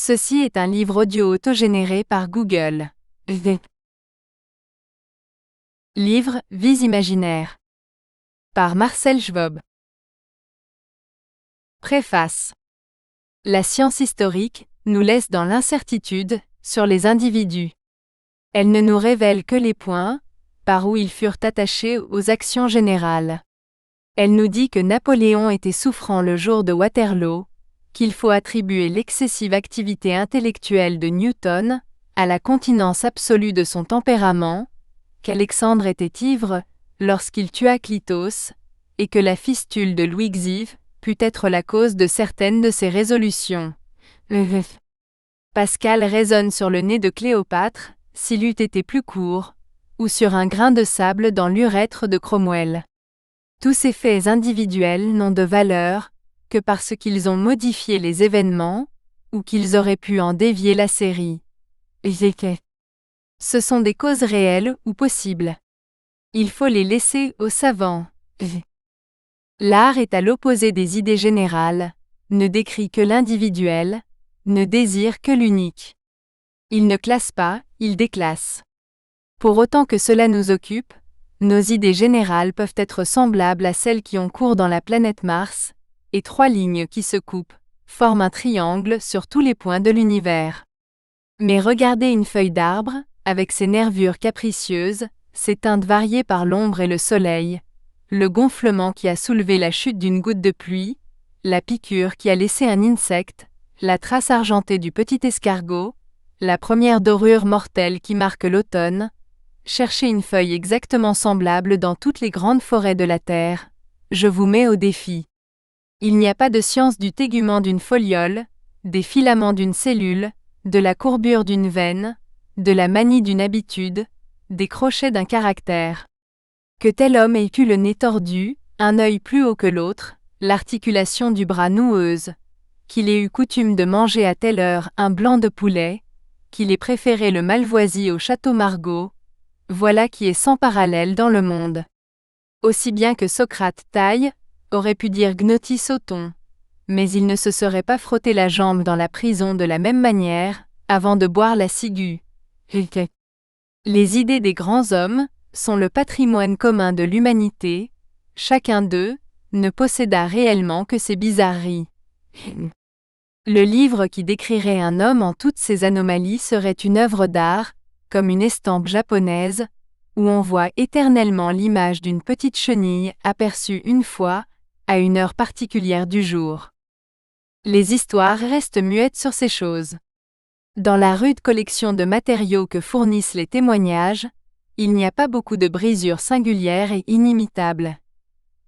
Ceci est un livre audio autogénéré par Google. Livre Vies imaginaires. Par Marcel Schwob. Préface. La science historique nous laisse dans l'incertitude sur les individus. Elle ne nous révèle que les points par où ils furent attachés aux actions générales. Elle nous dit que Napoléon était souffrant le jour de Waterloo, qu'il faut attribuer l'excessive activité intellectuelle de Newton à la continence absolue de son tempérament, qu'Alexandre était ivre lorsqu'il tua Clitos, et que la fistule de Louis Xiv put être la cause de certaines de ses résolutions. Pascal raisonne sur le nez de Cléopâtre, s'il eût été plus court, ou sur un grain de sable dans l'urètre de Cromwell. Tous ces faits individuels n'ont de valeur que parce qu'ils ont modifié les événements, ou qu'ils auraient pu en dévier la série. Ce sont des causes réelles ou possibles. Il faut les laisser aux savants. L'art est à l'opposé des idées générales, ne décrit que l'individuel, ne désire que l'unique. Il ne classe pas, il déclasse. Pour autant que cela nous occupe, nos idées générales peuvent être semblables à celles qui ont cours dans la planète Mars, et trois lignes qui se coupent forment un triangle sur tous les points de l'univers. Mais regardez une feuille d'arbre, avec ses nervures capricieuses, ses teintes variées par l'ombre et le soleil, le gonflement qui a soulevé la chute d'une goutte de pluie, la piqûre qui a laissé un insecte, la trace argentée du petit escargot, la première dorure mortelle qui marque l'automne. Cherchez une feuille exactement semblable dans toutes les grandes forêts de la Terre. Je vous mets au défi. Il n'y a pas de science du tégument d'une foliole, des filaments d'une cellule, de la courbure d'une veine, de la manie d'une habitude, des crochets d'un caractère. Que tel homme ait eu le nez tordu, un œil plus haut que l'autre, l'articulation du bras noueuse, qu'il ait eu coutume de manger à telle heure un blanc de poulet, qu'il ait préféré le malvoisie au château Margaux, voilà qui est sans parallèle dans le monde. Aussi bien que Socrate taille, aurait pu dire Gnoti sauton, mais il ne se serait pas frotté la jambe dans la prison de la même manière, avant de boire la ciguë. Les idées des grands hommes sont le patrimoine commun de l'humanité, chacun d'eux ne posséda réellement que ses bizarreries. Le livre qui décrirait un homme en toutes ses anomalies serait une œuvre d'art, comme une estampe japonaise, où on voit éternellement l'image d'une petite chenille aperçue une fois, à une heure particulière du jour. Les histoires restent muettes sur ces choses. Dans la rude collection de matériaux que fournissent les témoignages, il n'y a pas beaucoup de brisures singulières et inimitables.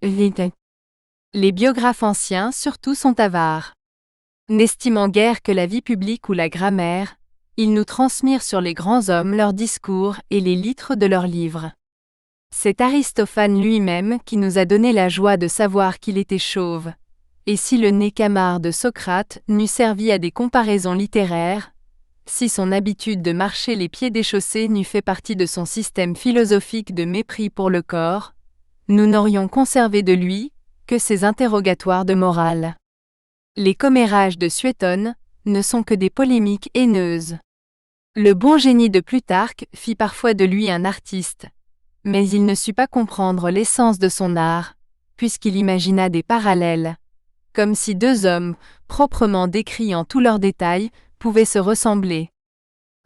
Les biographes anciens surtout sont avares. N'estimant guère que la vie publique ou la grammaire, ils nous transmirent sur les grands hommes leurs discours et les litres de leurs livres. C'est Aristophane lui-même qui nous a donné la joie de savoir qu'il était chauve, et si le nez camard de Socrate n'eût servi à des comparaisons littéraires, si son habitude de marcher les pieds déchaussés n'eût fait partie de son système philosophique de mépris pour le corps, nous n'aurions conservé de lui que ses interrogatoires de morale. Les commérages de Suétone ne sont que des polémiques haineuses. Le bon génie de Plutarque fit parfois de lui un artiste, mais il ne sut pas comprendre l'essence de son art, puisqu'il imagina des parallèles, comme si deux hommes, proprement décrits en tous leurs détails, pouvaient se ressembler.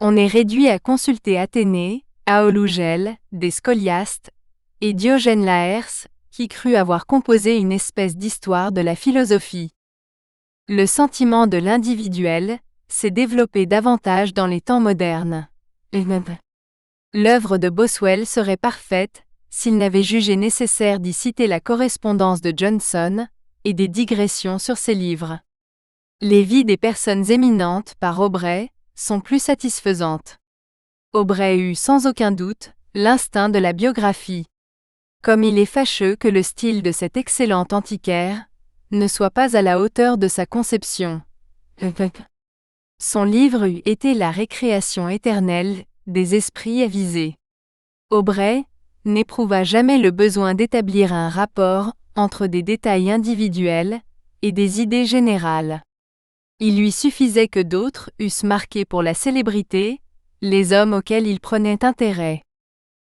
On est réduit à consulter Athénée, Aolugel, des scholiastes, et Diogène Laërce, qui crut avoir composé une espèce d'histoire de la philosophie. Le sentiment de l'individuel s'est développé davantage dans les temps modernes. L'œuvre de Boswell serait parfaite s'il n'avait jugé nécessaire d'y citer la correspondance de Johnson et des digressions sur ses livres. Les vies des personnes éminentes par Aubrey sont plus satisfaisantes. Aubrey eut sans aucun doute l'instinct de la biographie. Comme il est fâcheux que le style de cet excellent antiquaire ne soit pas à la hauteur de sa conception. Son livre eût été la récréation éternelle des esprits avisés. Aubrey n'éprouva jamais le besoin d'établir un rapport entre des détails individuels et des idées générales. Il lui suffisait que d'autres eussent marqué pour la célébrité les hommes auxquels il prenait intérêt.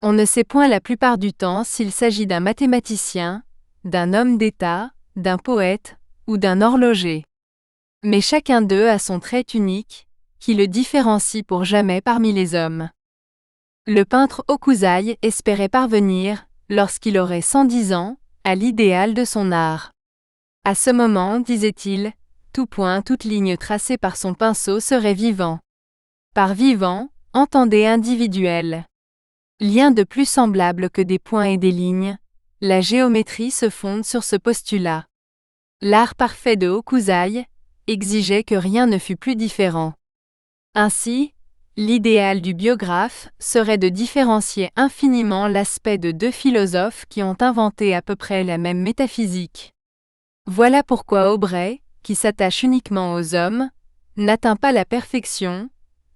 On ne sait point la plupart du temps s'il s'agit d'un mathématicien, d'un homme d'État, d'un poète ou d'un horloger. Mais chacun d'eux a son trait unique, qui le différencie pour jamais parmi les hommes. Le peintre Hokusai espérait parvenir, lorsqu'il aurait 110 ans, à l'idéal de son art. À ce moment, disait-il, tout point, toute ligne tracée par son pinceau serait vivant. Par vivant, entendez individuel. Lien de plus semblable que des points et des lignes, la géométrie se fonde sur ce postulat. L'art parfait de Hokusai exigeait que rien ne fût plus différent. Ainsi, l'idéal du biographe serait de différencier infiniment l'aspect de deux philosophes qui ont inventé à peu près la même métaphysique. Voilà pourquoi Aubrey, qui s'attache uniquement aux hommes, n'atteint pas la perfection,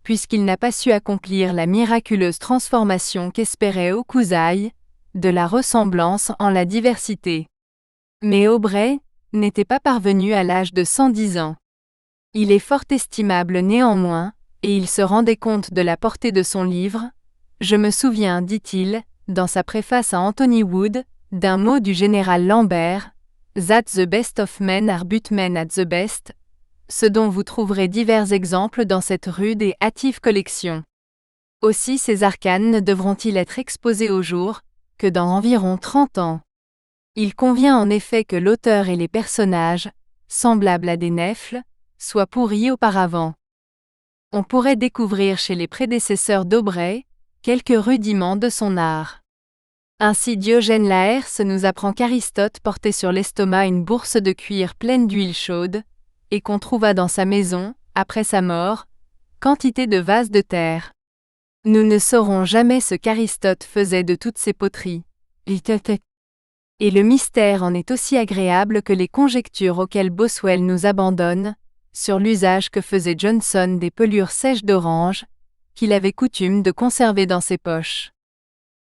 puisqu'il n'a pas su accomplir la miraculeuse transformation qu'espérait Hokusai, de la ressemblance en la diversité. Mais Aubrey n'était pas parvenu à l'âge de 110 ans. Il est fort estimable néanmoins, et il se rendait compte de la portée de son livre. Je me souviens, dit-il, dans sa préface à Anthony Wood, d'un mot du général Lambert, That the best of men are but men at the best, ce dont vous trouverez divers exemples dans cette rude et hâtive collection. Aussi ces arcanes ne devront-ils être exposés au jour, que dans environ 30 ans. Il convient en effet que l'auteur et les personnages, semblables à des nèfles, soient pourris auparavant. On pourrait découvrir chez les prédécesseurs d'Aubrey quelques rudiments de son art. Ainsi Diogène Laërce nous apprend qu'Aristote portait sur l'estomac une bourse de cuir pleine d'huile chaude, et qu'on trouva dans sa maison, après sa mort, quantité de vases de terre. Nous ne saurons jamais ce qu'Aristote faisait de toutes ces poteries. Et le mystère en est aussi agréable que les conjectures auxquelles Boswell nous abandonne, sur l'usage que faisait Johnson des pelures sèches d'orange, qu'il avait coutume de conserver dans ses poches.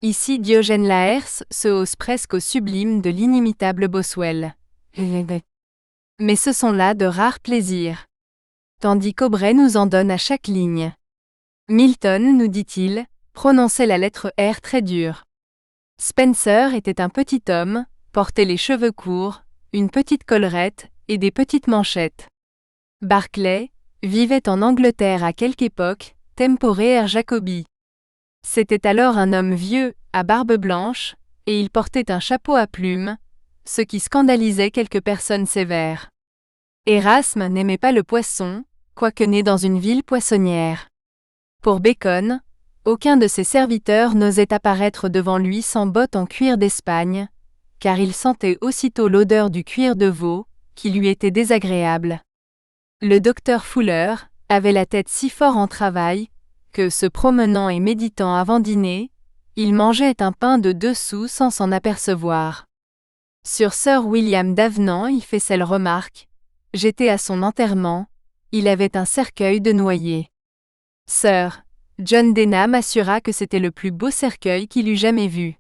Ici Diogène Laërce se hausse presque au sublime de l'inimitable Boswell. Mais ce sont là de rares plaisirs. Tandis qu'Aubrey nous en donne à chaque ligne. Milton, nous dit-il, prononçait la lettre R très dure. Spencer était un petit homme, portait les cheveux courts, une petite collerette et des petites manchettes. Barclay vivait en Angleterre à quelque époque, tempore Jacobi. C'était alors un homme vieux, à barbe blanche, et il portait un chapeau à plumes, ce qui scandalisait quelques personnes sévères. Erasme n'aimait pas le poisson, quoique né dans une ville poissonnière. Pour Bacon, aucun de ses serviteurs n'osait apparaître devant lui sans bottes en cuir d'Espagne, car il sentait aussitôt l'odeur du cuir de veau, qui lui était désagréable. Le docteur Fuller avait la tête si fort en travail, que, se promenant et méditant avant dîner, il mangeait un pain de 2 sous sans s'en apercevoir. Sur Sir William Davenant il fait cette remarque: « J'étais à son enterrement, il avait un cercueil de noyer. » Sir John Denham assura que c'était le plus beau cercueil qu'il eût jamais vu.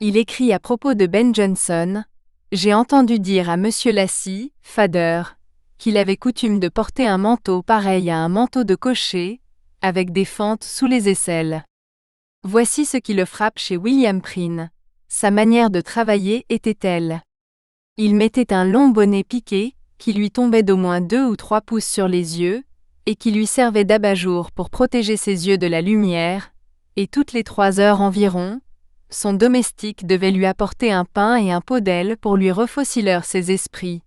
Il écrit à propos de Ben Jonson: « J'ai entendu dire à Monsieur Lacy, fadeur, qu'il avait coutume de porter un manteau pareil à un manteau de cocher, avec des fentes sous les aisselles. » Voici ce qui le frappe chez William Prynne. Sa manière de travailler était telle. Il mettait un long bonnet piqué, qui lui tombait d'au moins 2 ou 3 pouces sur les yeux, et qui lui servait d'abat-jour pour protéger ses yeux de la lumière, et toutes les 3 heures environ, son domestique devait lui apporter un pain et un pot d'aile pour lui refauciller ses esprits,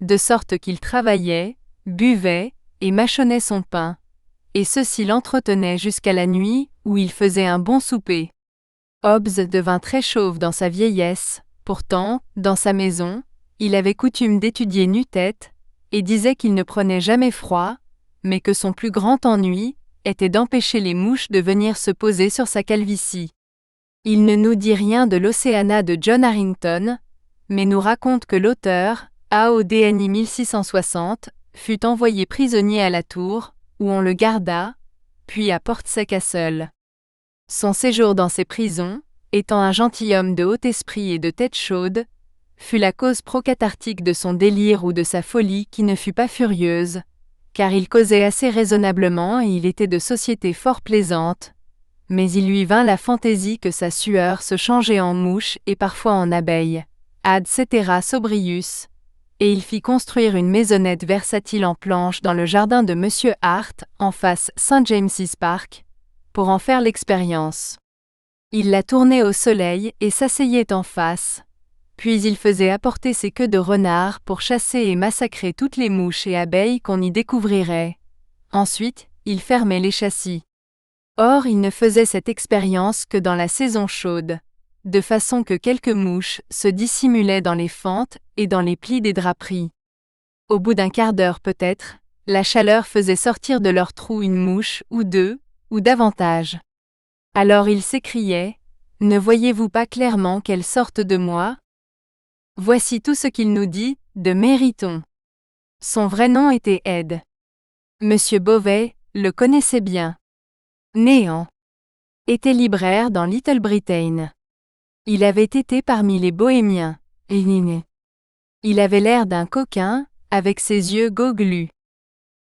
de sorte qu'il travaillait, buvait et mâchonnait son pain, et ceci l'entretenait jusqu'à la nuit, où il faisait un bon souper. Hobbes devint très chauve dans sa vieillesse, pourtant, dans sa maison, il avait coutume d'étudier nu-tête, et disait qu'il ne prenait jamais froid, mais que son plus grand ennui était d'empêcher les mouches de venir se poser sur sa calvitie. Il ne nous dit rien de l'Océana de John Harrington, mais nous raconte que l'auteur, AODNI 1660, fut envoyé prisonnier à la Tour, où on le garda, puis à Portsea-Castle. Son séjour dans ces prisons, étant un gentilhomme de haut esprit et de tête chaude, fut la cause procathartique de son délire ou de sa folie qui ne fut pas furieuse, car il causait assez raisonnablement et il était de société fort plaisante, mais il lui vint la fantaisie que sa sueur se changeait en mouche et parfois en abeille, ad cetera sobrius, et il fit construire une maisonnette versatile en planches dans le jardin de Monsieur Hart, en face St. James's Park, pour en faire l'expérience. Il la tournait au soleil et s'asseyait en face, puis il faisait apporter ses queues de renard pour chasser et massacrer toutes les mouches et abeilles qu'on y découvrirait. Ensuite, il fermait les châssis. Or il ne faisait cette expérience que dans la saison chaude, de façon que quelques mouches se dissimulaient dans les fentes et dans les plis des draperies. Au bout d'un quart d'heure peut-être, la chaleur faisait sortir de leurs trous une mouche ou deux, ou davantage. Alors il s'écriait : « Ne voyez-vous pas clairement qu'elles sortent de moi ? Voici tout ce qu'il nous dit, de Mériton. » Son vrai nom était Ed. Monsieur Beauvais le connaissait bien. Néant. Était libraire dans Little Britain. Il avait été parmi les bohémiens. Il avait l'air d'un coquin, avec ses yeux goglus.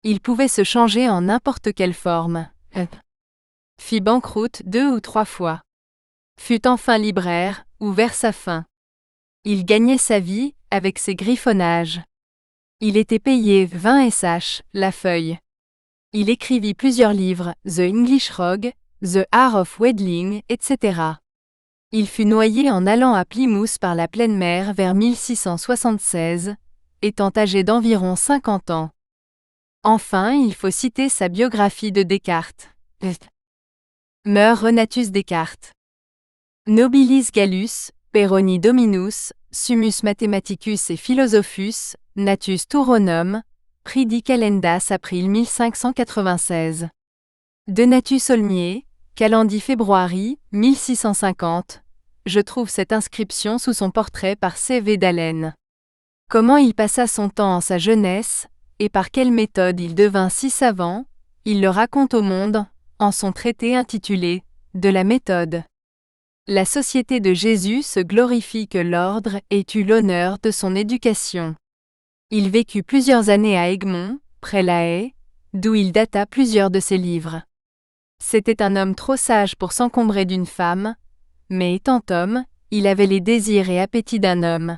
Il pouvait se changer en n'importe quelle forme. Fit banqueroute 2 ou 3 fois. Fut enfin libraire, ou vers sa fin. Il gagnait sa vie, avec ses griffonnages. Il était payé 20 sh, la feuille. Il écrivit plusieurs livres, The English Rogue, The Art of Wheedling, etc. Il fut noyé en allant à Plymouth par la pleine mer vers 1676, étant âgé d'environ 50 ans. Enfin, il faut citer sa biographie de Descartes. Meurt Renatus Descartes. Nobilis Gallus, Peroni Dominus, Summus Mathematicus et Philosophus, Natus Turonum, Pridi Calendas April 1596. Donatus Olmier, Calendie Februari, 1650. Je trouve cette inscription sous son portrait par C.V. Dallène. Comment il passa son temps en sa jeunesse, et par quelle méthode il devint si savant, il le raconte au monde, en son traité intitulé « De la méthode ». La Société de Jésus se glorifie que l'ordre ait eu l'honneur de son éducation. Il vécut plusieurs années à Egmont, près La Haye, d'où il data plusieurs de ses livres. C'était un homme trop sage pour s'encombrer d'une femme, mais étant homme, il avait les désirs et appétits d'un homme.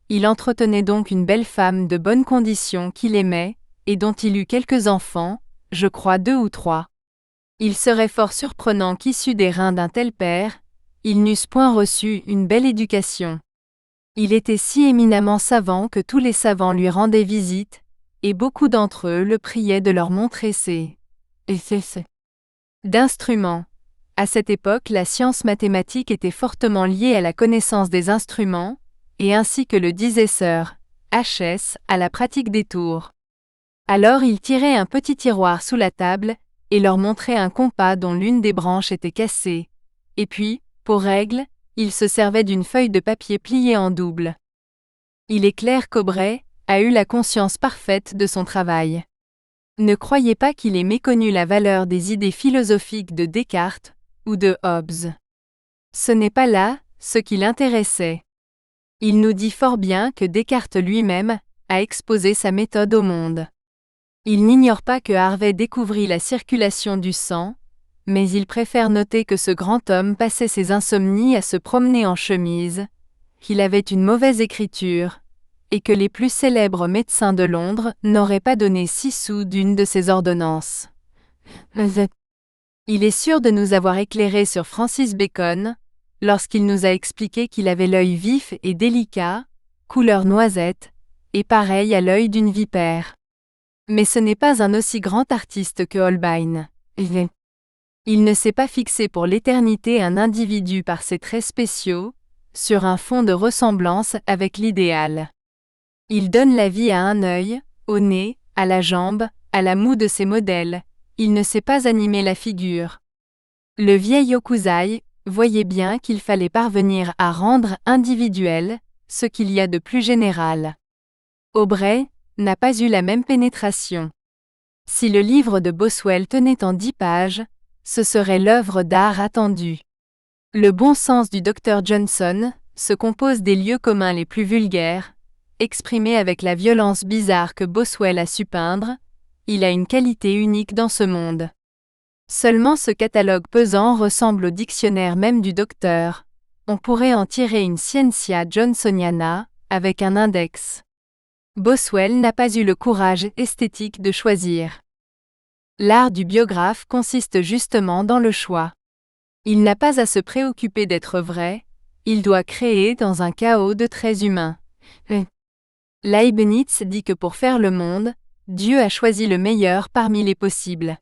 Il entretenait donc une belle femme de bonnes conditions qu'il aimait, et dont il eut quelques enfants, je crois 2 ou 3. Il serait fort surprenant qu'issus des reins d'un tel père, ils n'eussent point reçu une belle éducation. Il était si éminemment savant que tous les savants lui rendaient visite, et beaucoup d'entre eux le priaient de leur montrer ses d'instruments. À cette époque, la science mathématique était fortement liée à la connaissance des instruments, et ainsi que le disait Sir H.S. à la pratique des tours. Alors il tirait un petit tiroir sous la table, et leur montrait un compas dont l'une des branches était cassée, et puis, pour règle, il se servait d'une feuille de papier pliée en double. Il est clair qu'Aubrey a eu la conscience parfaite de son travail. Ne croyez pas qu'il ait méconnu la valeur des idées philosophiques de Descartes ou de Hobbes. Ce n'est pas là ce qui l'intéressait. Il nous dit fort bien que Descartes lui-même a exposé sa méthode au monde. Il n'ignore pas que Harvey découvrit la circulation du sang, mais il préfère noter que ce grand homme passait ses insomnies à se promener en chemise, qu'il avait une mauvaise écriture, et que les plus célèbres médecins de Londres n'auraient pas donné 6 sous d'une de ses ordonnances. Il est sûr de nous avoir éclairé sur Francis Bacon, lorsqu'il nous a expliqué qu'il avait l'œil vif et délicat, couleur noisette, et pareil à l'œil d'une vipère. Mais ce n'est pas un aussi grand artiste que Holbein. Il ne s'est pas fixé pour l'éternité un individu par ses traits spéciaux, sur un fond de ressemblance avec l'idéal. Il donne la vie à un œil, au nez, à la jambe, à la moue de ses modèles, il ne sait pas animer la figure. Le vieil Hokusai voyait bien qu'il fallait parvenir à rendre individuel ce qu'il y a de plus général. Aubrey n'a pas eu la même pénétration. Si le livre de Boswell tenait en 10 pages, ce serait l'œuvre d'art attendue. Le bon sens du Dr Johnson se compose des lieux communs les plus vulgaires, exprimés avec la violence bizarre que Boswell a su peindre. Il a une qualité unique dans ce monde. Seulement ce catalogue pesant ressemble au dictionnaire même du docteur. On pourrait en tirer une Scientia Johnsoniana, avec un index. Boswell n'a pas eu le courage esthétique de choisir. L'art du biographe consiste justement dans le choix. Il n'a pas à se préoccuper d'être vrai, il doit créer dans un chaos de traits humains. Leibniz dit que pour faire le monde, Dieu a choisi le meilleur parmi les possibles.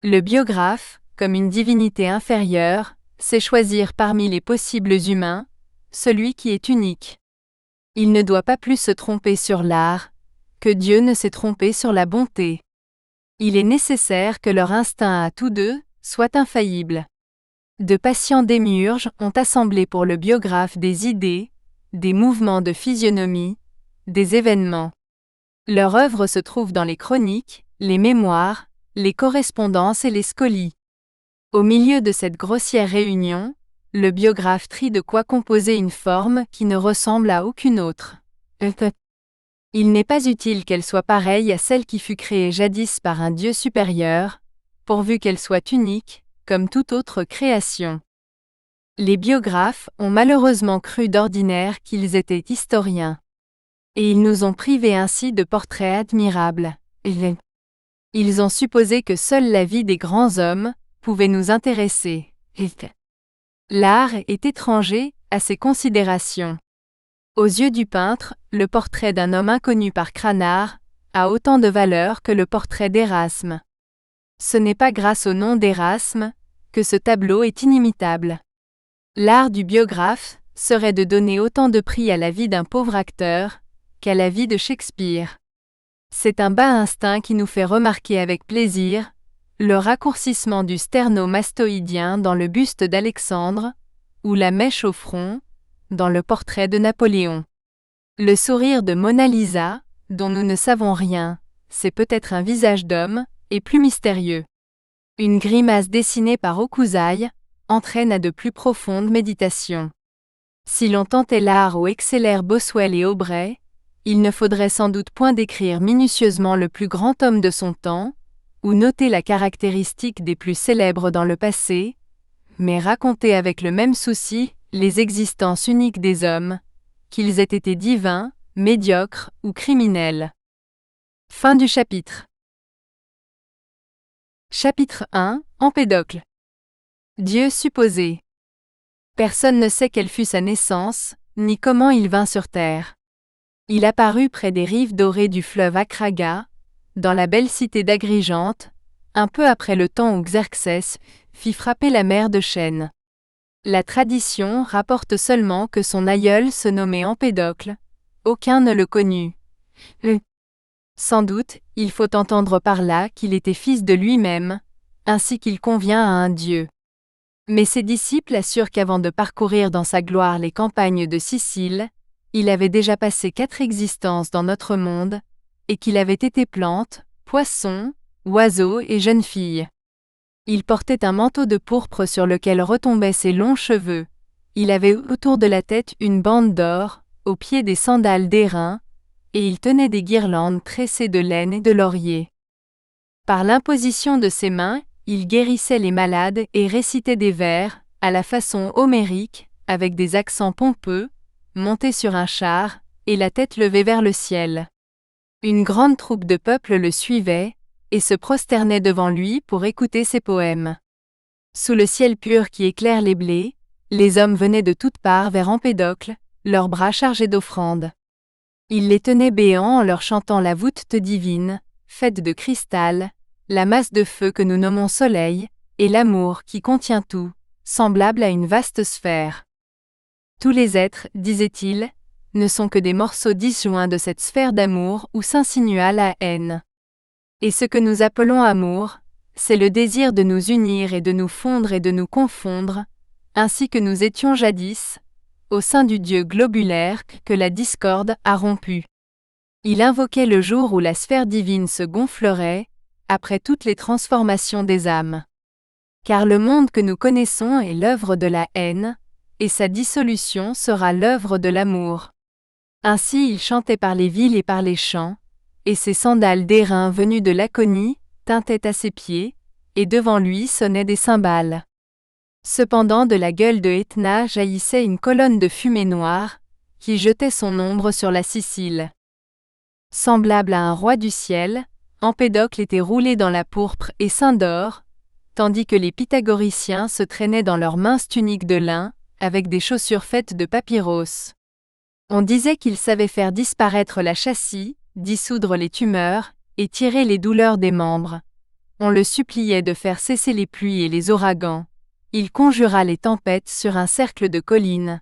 Le biographe, comme une divinité inférieure, sait choisir parmi les possibles humains, celui qui est unique. Il ne doit pas plus se tromper sur l'art, que Dieu ne s'est trompé sur la bonté. Il est nécessaire que leur instinct à tous deux soit infaillible. De patients démiurges ont assemblé pour le biographe des idées, des mouvements de physionomie, des événements. Leur œuvre se trouve dans les chroniques, les mémoires, les correspondances et les scolies. Au milieu de cette grossière réunion, le biographe trie de quoi composer une forme qui ne ressemble à aucune autre. Il n'est pas utile qu'elle soit pareille à celle qui fut créée jadis par un Dieu supérieur, pourvu qu'elle soit unique, comme toute autre création. Les biographes ont malheureusement cru d'ordinaire qu'ils étaient historiens. Et ils nous ont privés ainsi de portraits admirables. Ils ont supposé que seule la vie des grands hommes pouvait nous intéresser. L'art est étranger à ces considérations. Aux yeux du peintre, le portrait d'un homme inconnu par Cranach a autant de valeur que le portrait d'Érasme. Ce n'est pas grâce au nom d'Érasme que ce tableau est inimitable. L'art du biographe serait de donner autant de prix à la vie d'un pauvre acteur qu'à la vie de Shakespeare. C'est un bas instinct qui nous fait remarquer avec plaisir le raccourcissement du sterno-mastoïdien dans le buste d'Alexandre, ou la mèche au front, dans le portrait de Napoléon. Le sourire de Mona Lisa, dont nous ne savons rien, c'est peut-être un visage d'homme, est plus mystérieux. Une grimace dessinée par Hokusai entraîne à de plus profondes méditations. Si l'on tentait l'art où excellèrent Boswell et Aubrey, il ne faudrait sans doute point décrire minutieusement le plus grand homme de son temps, ou noter la caractéristique des plus célèbres dans le passé, mais raconter avec le même souci les existences uniques des hommes, qu'ils aient été divins, médiocres ou criminels. Fin du chapitre. Chapitre 1, Empédocle. Dieu supposé. Personne ne sait quelle fut sa naissance, ni comment il vint sur terre. Il apparut près des rives dorées du fleuve Akraga, dans la belle cité d'Agrigente, un peu après le temps où Xerxès fit frapper la mer de Chêne. La tradition rapporte seulement que son aïeul se nommait Empédocle, aucun ne le connut. Sans doute, il faut entendre par là qu'il était fils de lui-même, ainsi qu'il convient à un dieu. Mais ses disciples assurent qu'avant de parcourir dans sa gloire les campagnes de Sicile, il avait déjà passé 4 existences dans notre monde, et qu'il avait été plante, poisson, oiseau et jeune fille. Il portait un manteau de pourpre sur lequel retombaient ses longs cheveux. Il avait autour de la tête une bande d'or, aux pieds des sandales d'airain, et il tenait des guirlandes tressées de laine et de laurier. Par l'imposition de ses mains, il guérissait les malades et récitait des vers, à la façon homérique, avec des accents pompeux, monté sur un char, et la tête levée vers le ciel. Une grande troupe de peuple le suivait, et se prosternait devant lui pour écouter ses poèmes. Sous le ciel pur qui éclaire les blés, les hommes venaient de toutes parts vers Empédocle, leurs bras chargés d'offrandes. Il les tenait béants en leur chantant la voûte divine, faite de cristal, la masse de feu que nous nommons soleil, et l'amour qui contient tout, semblable à une vaste sphère. Tous les êtres, disait-il, ne sont que des morceaux disjoints de cette sphère d'amour où s'insinua la haine. Et ce que nous appelons amour, c'est le désir de nous unir et de nous fondre et de nous confondre, ainsi que nous étions jadis, au sein du Dieu globulaire que la discorde a rompu. Il invoquait le jour où la sphère divine se gonflerait, après toutes les transformations des âmes. Car le monde que nous connaissons est l'œuvre de la haine, et sa dissolution sera l'œuvre de l'amour. Ainsi il chantait par les villes et par les champs, et ses sandales d'airain venues de Laconie tintaient à ses pieds, et devant lui sonnaient des cymbales. Cependant de la gueule de Etna jaillissait une colonne de fumée noire, qui jetait son ombre sur la Sicile. Semblable à un roi du ciel, Empédocle était roulé dans la pourpre et ceint d'or, tandis que les pythagoriciens se traînaient dans leurs minces tuniques de lin, avec des chaussures faites de papyros. On disait qu'ils savaient faire disparaître la chassis, dissoudre les tumeurs, et tirer les douleurs des membres. On le suppliait de faire cesser les pluies et les ouragans. Il conjura les tempêtes sur un cercle de collines.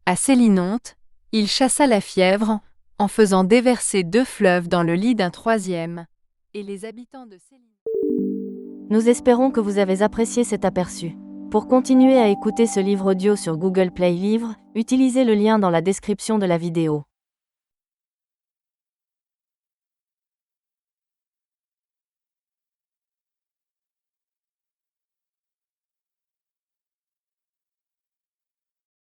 À Sélinonte, il chassa la fièvre, en faisant déverser 2 fleuves dans le lit d'un 3e. Et les habitants de Sélinonte... Nous espérons que vous avez apprécié cet aperçu. Pour continuer à écouter ce livre audio sur Google Play Livres, utilisez le lien dans la description de la vidéo.